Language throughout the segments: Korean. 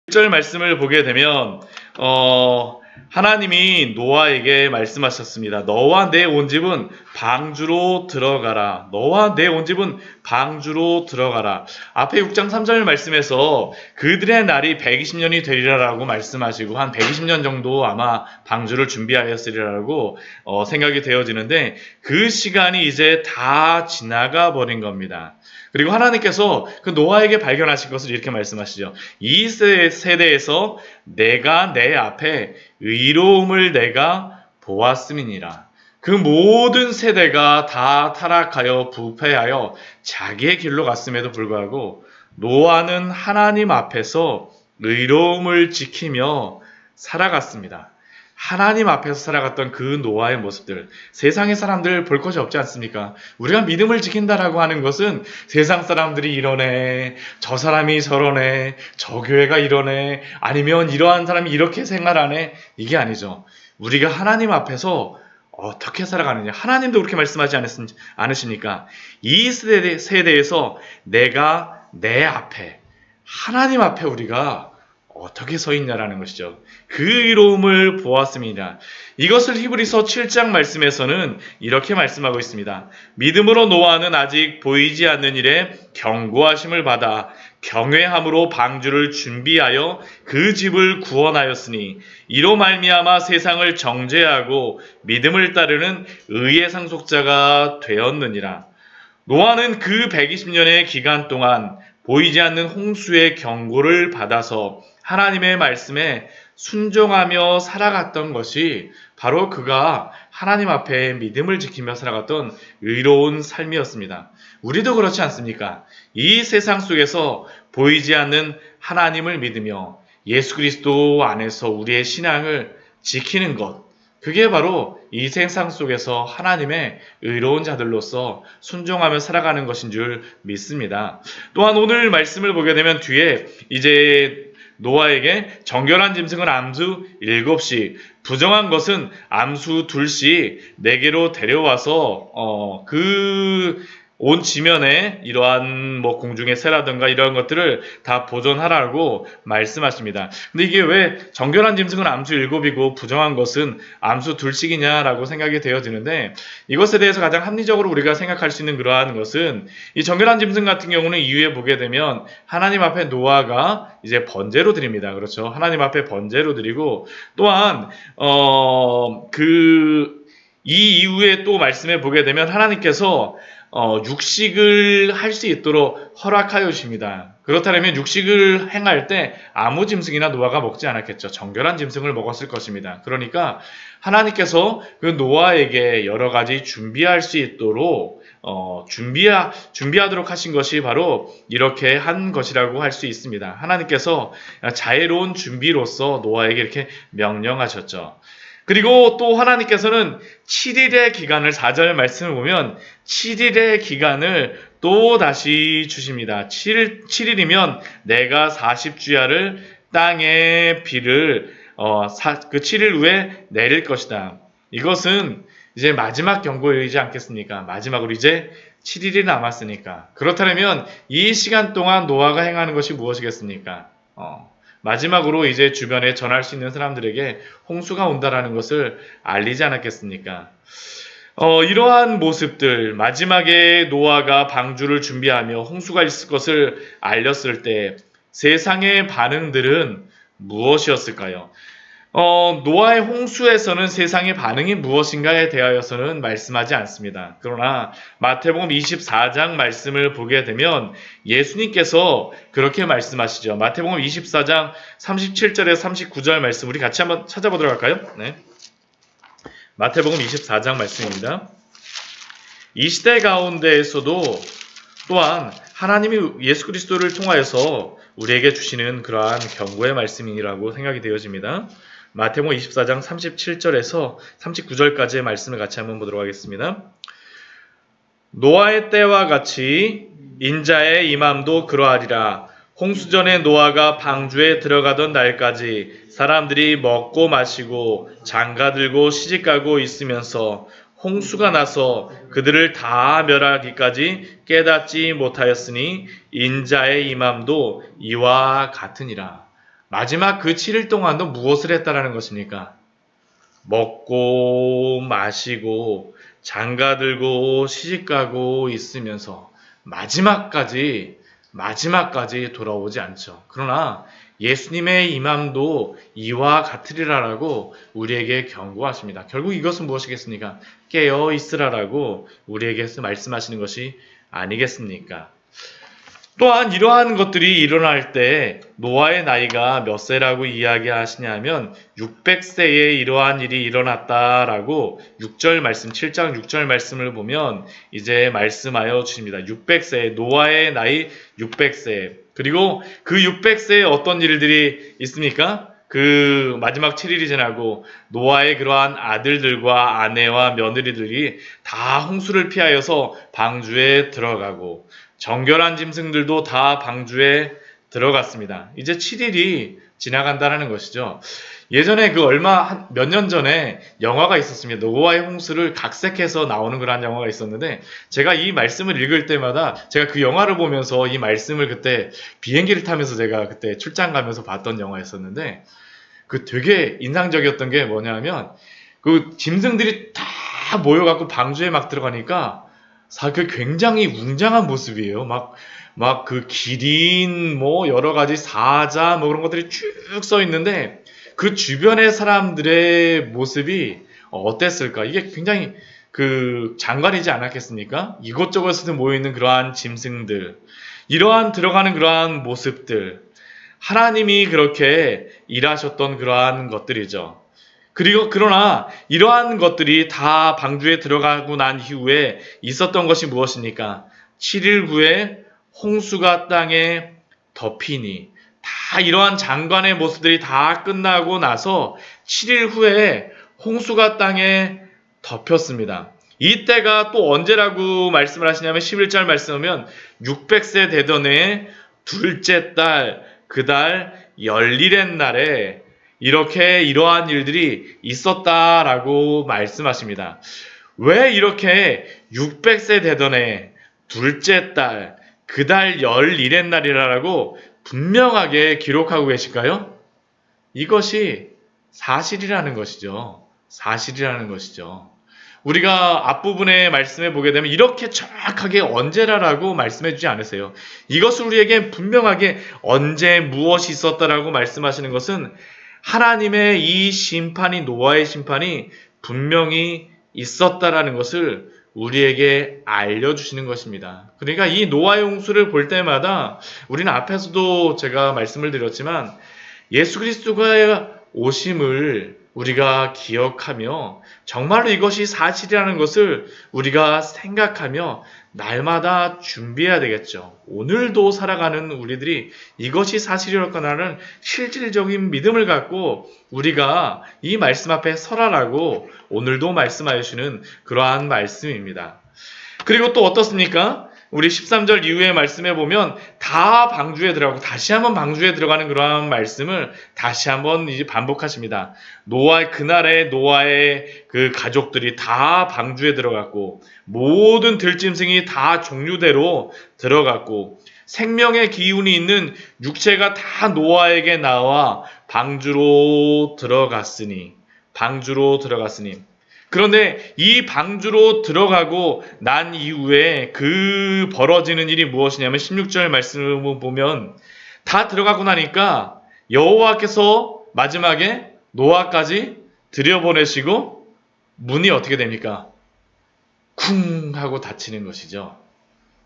1절 말씀을 보게 되면 하나님이 노아에게 말씀하셨습니다. 너와 내 온 집은 방주로 들어가라. 너와 내 온 집은 방주로 들어가라. 앞에 6장 3절 말씀에서 그들의 날이 120년이 되리라라고 말씀하시고 한 120년 정도 아마 방주를 준비하였으리라고 생각이 되어지는데 그 시간이 이제 다 지나가 버린 겁니다. 그리고 하나님께서 그 노아에게 발견하신 것을 이렇게 말씀하시죠. 이 세대에서 내가 내 앞에 의로움을 내가 보았음이니라. 그 모든 세대가 다 타락하여 부패하여 자기의 길로 갔음에도 불구하고 노아는 하나님 앞에서 의로움을 지키며 살아갔습니다. 하나님 앞에서 살아갔던 그 노아의 모습들, 세상의 사람들 볼 것이 없지 않습니까? 우리가 믿음을 지킨다라고 하는 것은 세상 사람들이 이러네, 저 사람이 저러네, 저 교회가 이러네, 아니면 이러한 사람이 이렇게 생활하네, 이게 아니죠. 우리가 하나님 앞에서 어떻게 살아가느냐. 하나님도 그렇게 말씀하지 않으십니까? 이 세대에서 내가 내 앞에, 하나님 앞에 우리가 어떻게 서 있냐라는 것이죠. 그 의로움을 보았습니다. 이것을 히브리서 7장 말씀에서는 이렇게 말씀하고 있습니다. 믿음으로 노아는 아직 보이지 않는 일에 경고하심을 받아 경외함으로 방주를 준비하여 그 집을 구원하였으니 이로 말미암아 세상을 정죄하고 믿음을 따르는 의의 상속자가 되었느니라. 노아는 그 120년의 기간 동안 보이지 않는 홍수의 경고를 받아서 하나님의 말씀에 순종하며 살아갔던 것이 바로 그가 하나님 앞에 믿음을 지키며 살아갔던 의로운 삶이었습니다. 우리도 그렇지 않습니까? 이 세상 속에서 보이지 않는 하나님을 믿으며 예수 그리스도 안에서 우리의 신앙을 지키는 것, 그게 바로 이 세상 속에서 하나님의 의로운 자들로서 순종하며 살아가는 것인 줄 믿습니다. 또한 오늘 말씀을 보게 되면 뒤에 이제 노아에게 정결한 짐승은 암수 7씩, 부정한 것은 암수 2씩 내게로 데려와서 온 지면에 이러한 공중의 새라든가 이런 것들을 다 보존하라고 말씀하십니다. 근데 이게 왜 정결한 짐승은 암수 7이고 부정한 것은 암수 2씩이냐라고 생각이 되어지는데, 이것에 대해서 가장 합리적으로 우리가 생각할 수 있는 그러한 것은, 이 정결한 짐승 같은 경우는 이후에 보게 되면 하나님 앞에 노아가 이제 번제로 드립니다. 그렇죠? 하나님 앞에 번제로 드리고, 또한 이 이후에 또 말씀해 보게 되면 하나님께서 육식을 할 수 있도록 허락하여 주십니다. 그렇다면 육식을 행할 때 아무 짐승이나 노아가 먹지 않았겠죠. 정결한 짐승을 먹었을 것입니다. 그러니까 하나님께서 그 노아에게 여러 가지 준비할 수 있도록 준비하도록 하신 것이 바로 이렇게 한 것이라고 할 수 있습니다. 하나님께서 자애로운 준비로서 노아에게 이렇게 명령하셨죠. 그리고 또 하나님께서는 7일의 기간을, 4절 말씀을 보면 7일의 기간을 또 다시 주십니다. 7일이면 내가 40주야를 땅의 비를 그 7일 후에 내릴 것이다. 이것은 이제 마지막 경고이지 않겠습니까? 마지막으로 이제 7일이 남았으니까. 그렇다면 이 시간 동안 노아가 행하는 것이 무엇이겠습니까? 마지막으로 이제 주변에 전할 수 있는 사람들에게 홍수가 온다라는 것을 알리지 않았겠습니까? 이러한 모습들, 마지막에 노아가 방주를 준비하며 홍수가 있을 것을 알렸을 때 세상의 반응들은 무엇이었을까요? 노아의 홍수에서는 세상의 반응이 무엇인가에 대하여서는 말씀하지 않습니다. 그러나 마태복음 24장 말씀을 보게 되면 예수님께서 그렇게 말씀하시죠. 마태복음 24장 37절에서 39절 말씀, 우리 같이 한번 찾아보도록 할까요? 네. 마태복음 24장 말씀입니다. 이 시대 가운데에서도 또한 하나님이 예수 그리스도를 통하여서 우리에게 주시는 그러한 경고의 말씀이라고 생각이 되어집니다. 마태복음 24장 37절에서 39절까지의 말씀을 같이 한번 보도록 하겠습니다. 노아의 때와 같이 인자의 임함도 그러하리라. 홍수전에 노아가 방주에 들어가던 날까지 사람들이 먹고 마시고 장가들고 시집가고 있으면서 홍수가 나서 그들을 다 멸하기까지 깨닫지 못하였으니 인자의 임함도 이와 같으니라. 마지막 그 7일 동안도 무엇을 했다라는 것입니까? 먹고 마시고 장가들고 시집가고 있으면서 마지막까지 돌아오지 않죠. 그러나 예수님의 임함도 이와 같으리라라고 우리에게 경고하십니다. 결국 이것은 무엇이겠습니까? 깨어 있으라라고 우리에게 말씀하시는 것이 아니겠습니까? 또한 이러한 것들이 일어날 때 노아의 나이가 몇 세라고 이야기하시냐면 600세에 이러한 일이 일어났다라고 6절 말씀, 7장 6절 말씀을 보면 이제 말씀하여 주십니다. 600세, 노아의 나이 600세. 그리고 그 600세에 어떤 일들이 있습니까? 그 마지막 7일이 지나고 노아의 그러한 아들들과 아내와 며느리들이 다 홍수를 피하여서 방주에 들어가고 정결한 짐승들도 다 방주에 들어갔습니다. 이제 7일이 지나간다는 것이죠. 예전에 몇 년 전에 영화가 있었습니다. 노아의 홍수를 각색해서 나오는 그런 영화가 있었는데 제가 이 말씀을 읽을 때마다 제가 그 영화를 보면서 이 말씀을 그때 비행기를 타면서 제가 그때 출장 가면서 봤던 영화였었는데 그 되게 인상적이었던 게 뭐냐면 그 짐승들이 다 모여갖고 방주에 막 들어가니까 그 굉장히 웅장한 모습이에요. 막 그 기린, 뭐 여러 가지 사자, 뭐 그런 것들이 쭉 써 있는데 그 주변의 사람들의 모습이 어땠을까? 이게 굉장히 그 장관이지 않았겠습니까? 이곳저곳에서 모여있는 그러한 짐승들, 이러한 들어가는 그러한 모습들, 하나님이 그렇게 일하셨던 그러한 것들이죠. 그러나 이러한 것들이 다 방주에 들어가고 난 이후에 있었던 것이 무엇입니까? 7일 후에 홍수가 땅에 덮이니 다 이러한 장관의 모습들이 다 끝나고 나서 7일 후에 홍수가 땅에 덮였습니다. 이때가 또 언제라고 말씀을 하시냐면 11절 말씀하면 600세 되던 해의 둘째 달 그달 열일의 날에 이렇게 이러한 일들이 있었다라고 말씀하십니다. 왜 이렇게 600세 되던 해 둘째 달 그달 열일의 날이라고 분명하게 기록하고 계실까요? 이것이 사실이라는 것이죠. 사실이라는 것이죠. 우리가 앞부분의 말씀에 보게 되면 이렇게 정확하게 언제라라고 말씀해 주지 않으세요. 이것을 우리에게 분명하게 언제 무엇이 있었다라고 말씀하시는 것은 하나님의 이 심판이 노아의 심판이 분명히 있었다라는 것을 우리에게 알려주시는 것입니다. 그러니까 이 노아의 홍수를 볼 때마다 우리는 앞에서도 제가 말씀을 드렸지만 예수 그리스도가 오심을 우리가 기억하며 정말로 이것이 사실이라는 것을 우리가 생각하며 날마다 준비해야 되겠죠. 오늘도 살아가는 우리들이 이것이 사실이었거나는 실질적인 믿음을 갖고 우리가 이 말씀 앞에 서라라고 오늘도 말씀하여 주시는 그러한 말씀입니다. 그리고 또 어떻습니까? 우리 13절 이후의 말씀에 보면 다 방주에 들어가고 다시 한번 방주에 들어가는 그러한 말씀을 다시 한번 이제 반복하십니다. 그날에 노아의 그 가족들이 다 방주에 들어갔고 모든 들짐승이 다 종류대로 들어갔고 생명의 기운이 있는 육체가 다 노아에게 나와 방주로 들어갔으니 그런데 이 방주로 들어가고 난 이후에 그 벌어지는 일이 무엇이냐면 16절 말씀을 보면 다 들어가고 나니까 여호와께서 마지막에 노아까지 들여보내시고 문이 어떻게 됩니까? 쿵 하고 닫히는 것이죠.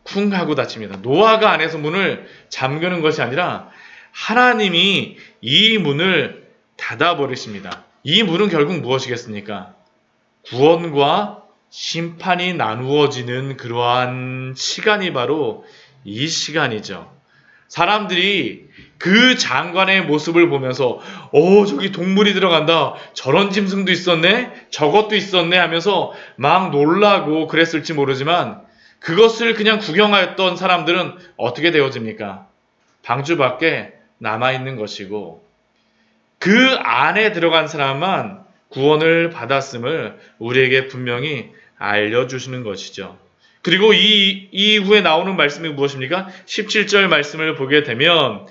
쿵 하고 닫힙니다. 노아가 안에서 문을 잠그는 것이 아니라 하나님이 이 문을 닫아버리십니다. 이 문은 결국 무엇이겠습니까? 구원과 심판이 나누어지는 그러한 시간이 바로 이 시간이죠. 사람들이 그 장관의 모습을 보면서 저기 동물이 들어간다. 저런 짐승도 있었네. 저것도 있었네 하면서 막 놀라고 그랬을지 모르지만 그것을 그냥 구경하였던 사람들은 어떻게 되어집니까? 방주 밖에 남아있는 것이고 그 안에 들어간 사람만 구원을 받았음을 우리에게 분명히 알려주시는 것이죠. 그리고 이 이후에 나오는 말씀이 무엇입니까? 17절 말씀을 보게 되면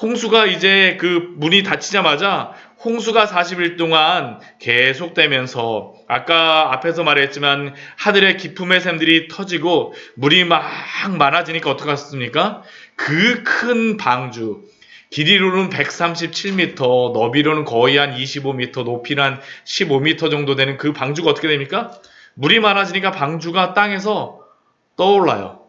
홍수가 이제 그 문이 닫히자마자 홍수가 40일 동안 계속되면서 아까 앞에서 말했지만 하늘의 기품의 샘들이 터지고 물이 막 많아지니까 어떡했습니까? 그 큰 방주, 길이로는 137m, 너비로는 거의 한 25m, 높이는 한 15m 정도 되는 그 방주가 어떻게 됩니까? 물이 많아지니까 방주가 땅에서 떠올라요.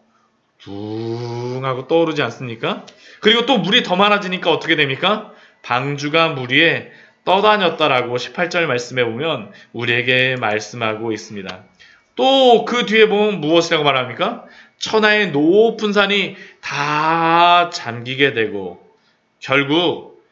둥 하고 떠오르지 않습니까? 그리고 또 물이 더 많아지니까 어떻게 됩니까? 방주가 물 위에 떠다녔다라고 18절 말씀에 보면 우리에게 말씀하고 있습니다. 또 그 뒤에 보면 무엇이라고 말합니까? 천하의 높은 산이 다 잠기게 되고 결국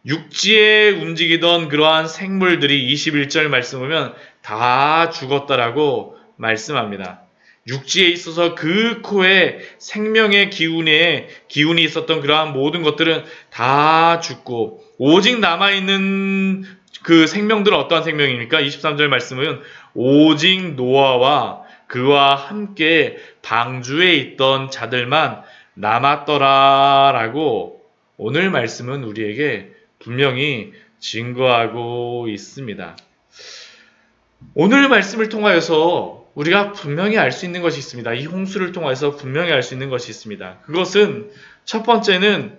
육지에 움직이던 그러한 생물들이 21절 말씀 보면 다 죽었다라고 말씀합니다. 육지에 있어서 그 코에 생명의 기운이 있었던 그러한 모든 것들은 다 죽고 오직 남아있는 그 생명들은 어떠한 생명입니까? 23절 말씀은 오직 노아와 그와 함께 방주에 있던 자들만 남았더라라고 오늘 말씀은 우리에게 분명히 증거하고 있습니다. 오늘 말씀을 통하여서 우리가 분명히 알 수 있는 것이 있습니다. 이 홍수를 통해서 분명히 알 수 있는 것이 있습니다. 그것은 첫 번째는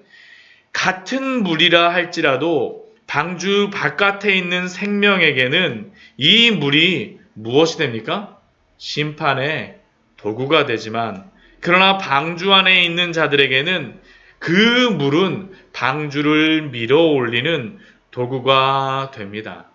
같은 물이라 할지라도 방주 바깥에 있는 생명에게는 이 물이 무엇이 됩니까? 심판의 도구가 되지만 그러나 방주 안에 있는 자들에게는 그 물은 방주를 밀어 올리는 도구가 됩니다.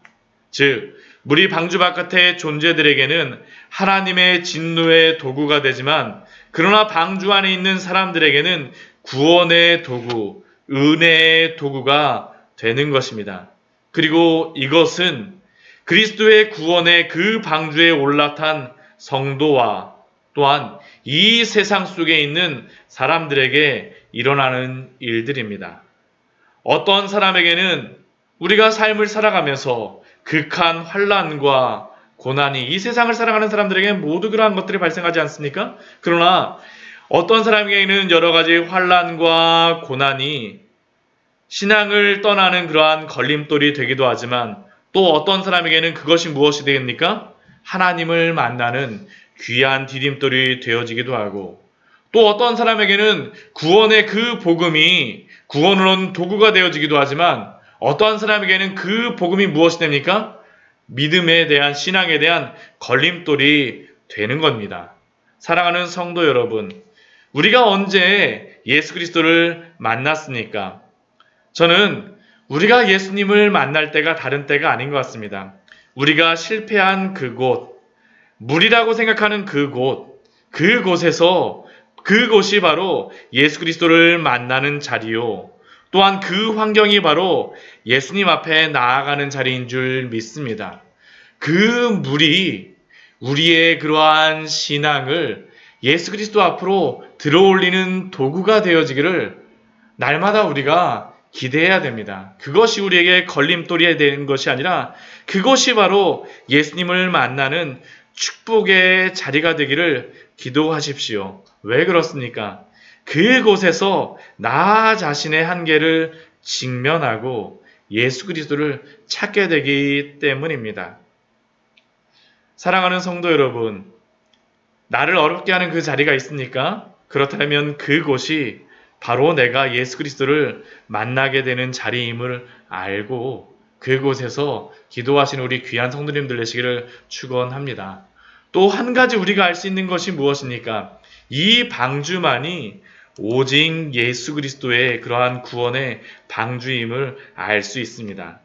즉 물이 방주 바깥의 존재들에게는 하나님의 진노의 도구가 되지만 그러나 방주 안에 있는 사람들에게는 구원의 도구, 은혜의 도구가 되는 것입니다. 그리고 이것은 그리스도의 구원의 그 방주에 올라탄 성도와 또한 이 세상 속에 있는 사람들에게 일어나는 일들입니다. 어떤 사람에게는 우리가 삶을 살아가면서 극한 환난과 고난이 이 세상을 살아가는 사람들에게 모두 그러한 것들이 발생하지 않습니까? 그러나 어떤 사람에게는 여러 가지 환난과 고난이 신앙을 떠나는 그러한 걸림돌이 되기도 하지만 또 어떤 사람에게는 그것이 무엇이 되겠습니까? 하나님을 만나는 귀한 디딤돌이 되어지기도 하고 또 어떤 사람에게는 구원의 그 복음이 구원으로는 도구가 되어지기도 하지만 어떠한 사람에게는 그 복음이 무엇이 됩니까? 믿음에 대한 신앙에 대한 걸림돌이 되는 겁니다. 사랑하는 성도 여러분, 우리가 언제 예수 그리스도를 만났습니까? 저는 우리가 예수님을 만날 때가 다른 때가 아닌 것 같습니다. 우리가 실패한 그곳, 물이라고 생각하는 그곳에서 그곳이 바로 예수 그리스도를 만나는 자리요. 또한 그 환경이 바로 예수님 앞에 나아가는 자리인 줄 믿습니다. 그 물이 우리의 그러한 신앙을 예수 그리스도 앞으로 들어올리는 도구가 되어지기를 날마다 우리가 기대해야 됩니다. 그것이 우리에게 걸림돌이 되는 것이 아니라 그것이 바로 예수님을 만나는 축복의 자리가 되기를 기도하십시오. 왜 그렇습니까? 그곳에서 나 자신의 한계를 직면하고 예수 그리스도를 찾게 되기 때문입니다. 사랑하는 성도 여러분, 나를 어렵게 하는 그 자리가 있습니까? 그렇다면 그곳이 바로 내가 예수 그리스도를 만나게 되는 자리임을 알고 그곳에서 기도하시는 우리 귀한 성도님들 되시기를 축원합니다. 또 한 가지 우리가 알 수 있는 것이 무엇입니까? 이 방주만이 오직 예수 그리스도의 그러한 구원의 방주임을 알 수 있습니다.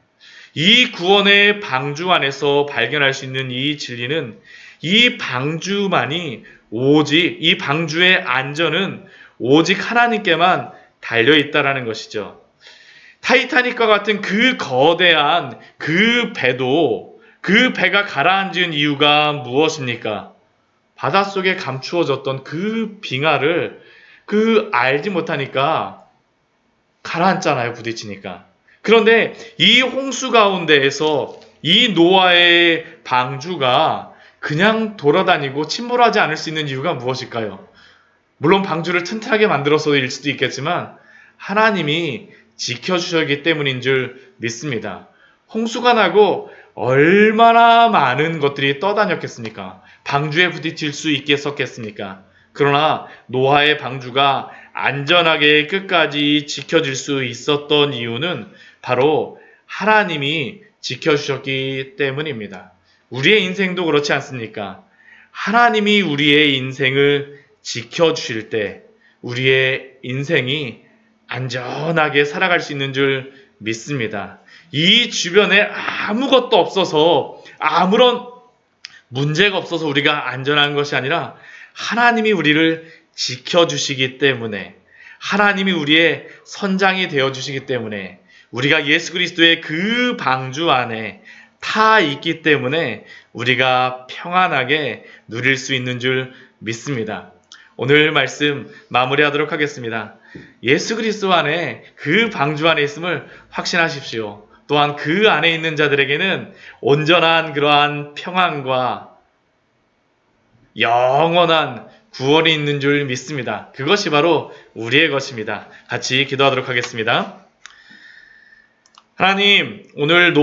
이 구원의 방주 안에서 발견할 수 있는 이 진리는 이 방주만이 오직 이 방주의 안전은 오직 하나님께만 달려있다라는 것이죠. 타이타닉과 같은 그 거대한 그 배도 그 배가 가라앉은 이유가 무엇입니까? 바닷속에 감추어졌던 그 빙하를 알지 못하니까 가라앉잖아요, 부딪히니까. 그런데 이 홍수 가운데에서 이 노아의 방주가 그냥 돌아다니고 침몰하지 않을 수 있는 이유가 무엇일까요? 물론 방주를 튼튼하게 만들어서일 수도 있겠지만 하나님이 지켜주셨기 때문인 줄 믿습니다. 홍수가 나고 얼마나 많은 것들이 떠다녔겠습니까? 방주에 부딪힐 수 있겠었겠습니까? 그러나 노아의 방주가 안전하게 끝까지 지켜질 수 있었던 이유는 바로 하나님이 지켜주셨기 때문입니다. 우리의 인생도 그렇지 않습니까? 하나님이 우리의 인생을 지켜주실 때 우리의 인생이 안전하게 살아갈 수 있는 줄 믿습니다. 이 주변에 아무것도 없어서 아무런 문제가 없어서 우리가 안전한 것이 아니라 하나님이 우리를 지켜주시기 때문에 하나님이 우리의 선장이 되어주시기 때문에 우리가 예수 그리스도의 그 방주 안에 타 있기 때문에 우리가 평안하게 누릴 수 있는 줄 믿습니다. 오늘 말씀 마무리하도록 하겠습니다. 예수 그리스도 안에 그 방주 안에 있음을 확신하십시오. 또한 그 안에 있는 자들에게는 온전한 그러한 평안과 영원한 구원이 있는 줄 믿습니다. 그것이 바로 우리의 것입니다. 같이 기도하도록 하겠습니다. 하나님, 오늘